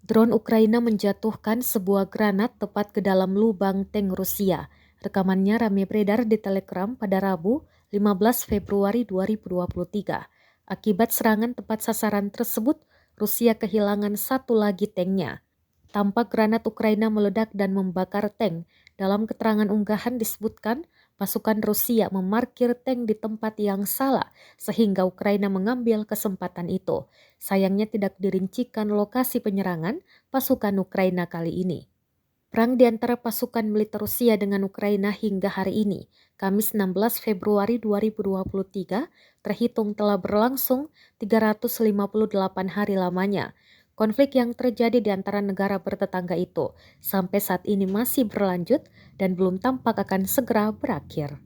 Drone Ukraina menjatuhkan sebuah granat tepat ke dalam lubang tank Rusia. Rekamannya ramai beredar di Telegram pada Rabu, 15 Februari 2023. Akibat serangan tepat sasaran tersebut, Rusia kehilangan satu lagi tanknya. Tampak granat Ukraina meledak dan membakar tank. Dalam keterangan unggahan disebutkan, pasukan Rusia memarkir tank di tempat yang salah sehingga Ukraina mengambil kesempatan itu. Sayangnya tidak dirincikan lokasi penyerangan pasukan Ukraina kali ini. Perang di antara pasukan militer Rusia dengan Ukraina hingga hari ini, Kamis 16 Februari 2023, terhitung telah berlangsung 358 hari lamanya. Konflik yang terjadi di antara negara bertetangga itu sampai saat ini masih berlanjut dan belum tampak akan segera berakhir.